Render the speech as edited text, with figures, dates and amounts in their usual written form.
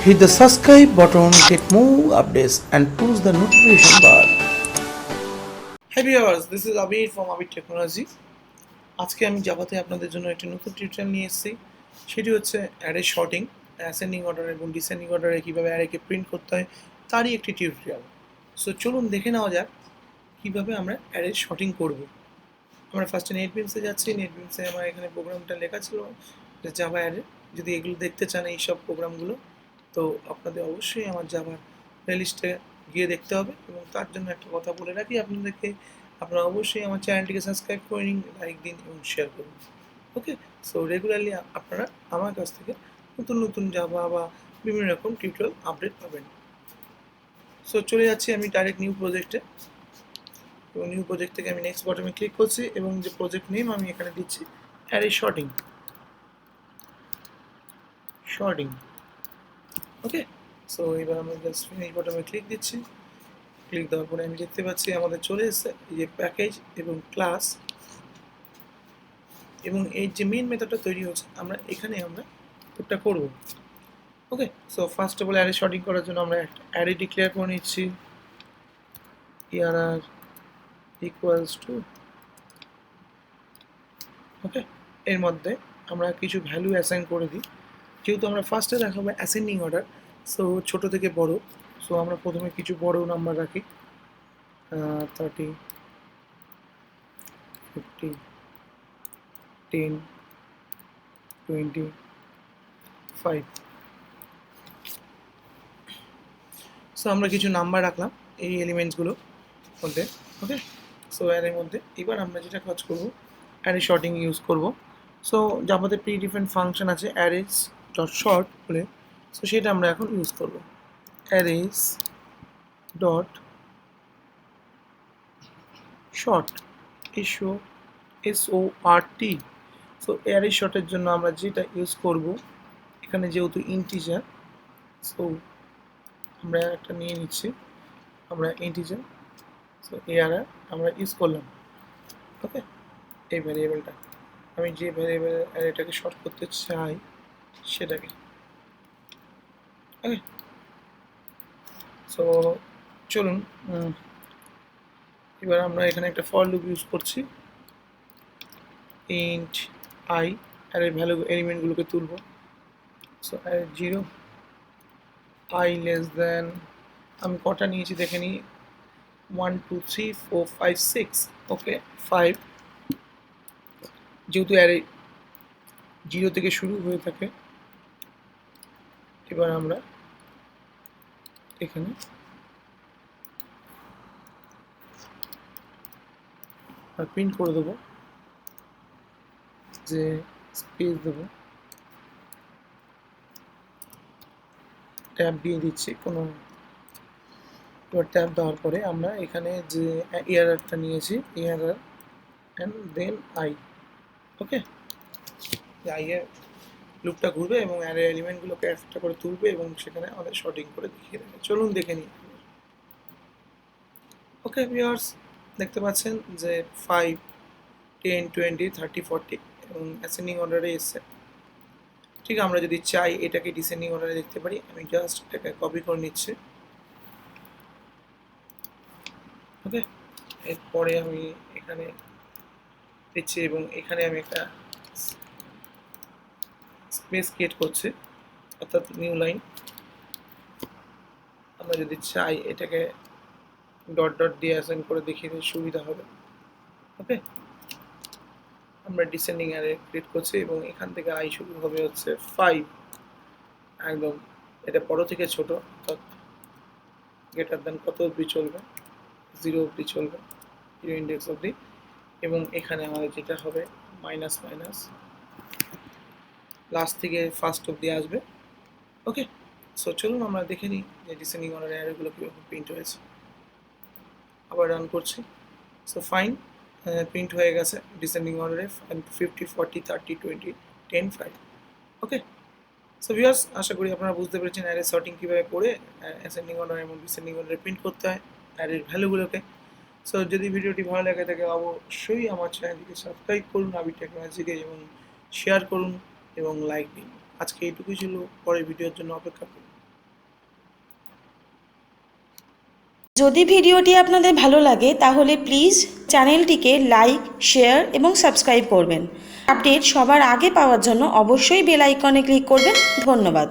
Hit the subscribe button, get more updates, and push the notification bar. Hi viewers, this is Abir from Abir Technology. আজকে আমি জাভাতে আপনাদের জন্য একটা নতুন টিউটোরিয়াল নিয়ে এসেছি। সেটি হচ্ছে অ্যারে শর্টিং, অ্যাসেন্ডিং অর্ডার এবং ডিসেন্ডিং অর্ডারে কীভাবে অ্যারেকে প্রিন্ট করতে হয় তারই একটি টিউটোরিয়াল। সো চলুন দেখে নেওয়া যাক কীভাবে আমরা অ্যারে শর্টিং করব। আমরা ফার্স্টে নেটবিনসে যাচ্ছি। নেটবিনসে আমার এখানে প্রোগ্রামটা লেখা ছিল যে জাভা অ্যারে। যদি এগুলো দেখতে চান এই সব প্রোগ্রামগুলো, তো আপনাদের অবশ্যই আমার জাভার প্লেলিস্টে গিয়ে দেখতে হবে। এবং তার জন্য একটা কথা বলে রাখি আপনাদেরকে, আপনারা অবশ্যই আমার চ্যানেলটিকে সাবস্ক্রাইব করে নিন, লাইক দিন এবং শেয়ার করুন। ওকে, সো রেগুলারলি আপনারা আমার কাছ থেকে নতুন নতুন জাভা বা বিভিন্ন রকম টিউটোরিয়াল আপডেট পাবেন। সো চলে যাচ্ছি আমি ডাইরেক্ট নিউ প্রজেক্টে। এবং নিউ প্রজেক্ট থেকে আমি নেক্সট বটনে ক্লিক করছি এবং যে প্রজেক্ট নেম আমি এখানে দিচ্ছি অ্যারে শর্টিং। ওকে, সো এবার আমরা জাস্ট ফিনিশ বটনে ক্লিক দিচ্ছি। ক্লিক দেওয়ার পরে আমি দেখতে পাচ্ছি আমাদের চলে এসেছে এই যে প্যাকেজ এবং ক্লাস, এবং এই যে মেইন মেথডটা তৈরি হচ্ছে আমরা কোডটা করব। Okay, so first of all array sorting করার জন্য আমরা একটা অ্যারে ডিক্লেয়ার করে নিচ্ছি, ERR ইকুয়ালস টু। ওকে, এর মধ্যে আমরা কিছু ভ্যালু অ্যাসাইন করে দিই। যেহেতু আমরা ফার্স্টে দেখাবো অ্যাসেন্ডিং অর্ডার, সো ছোট থেকে বড়। সো আমরা প্রথমে কিছু বড় নাম্বার রাখি, 30, 50, 10, 20, 5। সো আমরা কিছু নাম্বার রাখলাম এই এলিমেন্টসগুলোর মধ্যে। ওকে, সো এর মধ্যে এবার আমরা যেটা কাজ করব, অ্যারে শর্টিং ইউজ করব। সো জাভাতে প্রি ডিফারেন্ট ফাংশন আছে অ্যারেস ডট শর্ট বলে, সো সেটা আমরা এখন ইউজ করব। Arrays dot sort, SORT। So array শর্টের জন্য আমরা যেটা ইউজ করব, এখানে যেহেতু ইন্টিজার, সো আমরা একটা নিয়ে নিচ্ছি, আমরা ইন্টিজার, সো ARR আমরা ইউজ করলাম। ওকে, এই ভ্যারিয়েবলটা আমি যে ভ্যারিয়েবল অ্যারেটাকে শর্ট করতে চাই সেটাকে। ওকে, সো চলুন এবার আমরা এখানে একটা ফর লুপ ইউজ করছি। ইন্ট আই, অ্যারের ভ্যালু এলিমেন্টগুলোকে তুলব। সো 0 i লেস দেন, আমি কটা নিয়েছি দেখে নিই, 1 2 3 4 5 6। ওকে, 5, যেহেতু অ্যারে 0 থেকে শুরু হয়ে থাকে, এবার আমরা এখানে প্রিন্ট করে দেবো, যে স্পেস দেবো, ট্যাব দিয়ে দিচ্ছি কোনো। এবার ট্যাব দেওয়ার পরে আমরা এখানে যে ERRটা নিয়েছি, ERR and then I. Okay, I এর লুপটা ঘুরবে এবং অ্যারে এলিমেন্টগুলোকে একটা করে তুলবে এবং সেখানে আমাদের শর্টিং করে দেখিয়ে দেবে। চলুন দেখে নিই। ওকে ভিউয়ার্স, দেখতে পাচ্ছেন যে 5, 10, 20, 30, 40 এবং অ্যাসেন্ডিং অর্ডারে এসছে। ঠিক আমরা যদি চাই এটাকে ডিসেন্ডিং অর্ডারে দেখতে পারি, আমি জাস্ট এটাকে কপি করে নিচ্ছি। ওকে, এরপরে আমি এখানে দিচ্ছি এবং এখানে আমি একটা স্পেস ক্রিয়েট করছি, অর্থাৎ নিউ লাইন। আমরা যদি চাই এটাকে ডট ডট দিয়ে অ্যাসাইন করে দেখিয়ে দিলে সুবিধা হবে। ওকে, আমরা ডিসেন্ডিং অ্যারে ক্রিয়েট করছি এবং এখান থেকে আই শুরু হবে হচ্ছে 5, একদম এটা বড় থেকে ছোট, অর্থাৎ গ্রেটার দেন কত অবধি চলবে, 0 অবধি চলবে, 0 ইন্ডেক্স অবধি। এবং এখানে আমাদের যেটা হবে মাইনাস মাইনাস, লাস্ট থেকে ফার্স্ট অবধি আসবে। ওকে, সো চলুন আমরা দেখে নিই যে ডিসেন্ডিং অর্ডার অ্যারেগুলো কীভাবে প্রিন্ট হয়েছে। আবার রান করছি। সো ফাইন, প্রিন্ট হয়ে গেছে ডিসেন্ডিং অর্ডারে 50, 40, 30, 20, 10, 5। ওকে, সো ভিউয়ার্স, আশা করি আপনারা বুঝতে পেরেছেন অ্যারে সর্টিং কীভাবে করে অ্যাসেন্ডিং অর্ডার এবং ডিসেন্ডিং অর্ডারে প্রিন্ট করতে হয় অ্যারের ভ্যালুগুলোকে। সো যদি ভিডিওটি ভালো লাগে থাকে অবশ্যই আমার চ্যানেলটিকে সাবস্ক্রাইব করুন আবির টেকনোলজিকে, এবং শেয়ার করুন এবং লাইক দিন। আজকে এইটুকুই ছিল, পরের ভিডিওর জন্য অপেক্ষা করুন। যদি ভিডিওটি আপনাদের ভালো লাগে তাহলে প্লিজ চ্যানেলটিকে লাইক, শেয়ার এবং সাবস্ক্রাইব করবেন। আপডেট সবার আগে পাওয়ার জন্য অবশ্যই বেল আইকনে ক্লিক করবেন। ধন্যবাদ।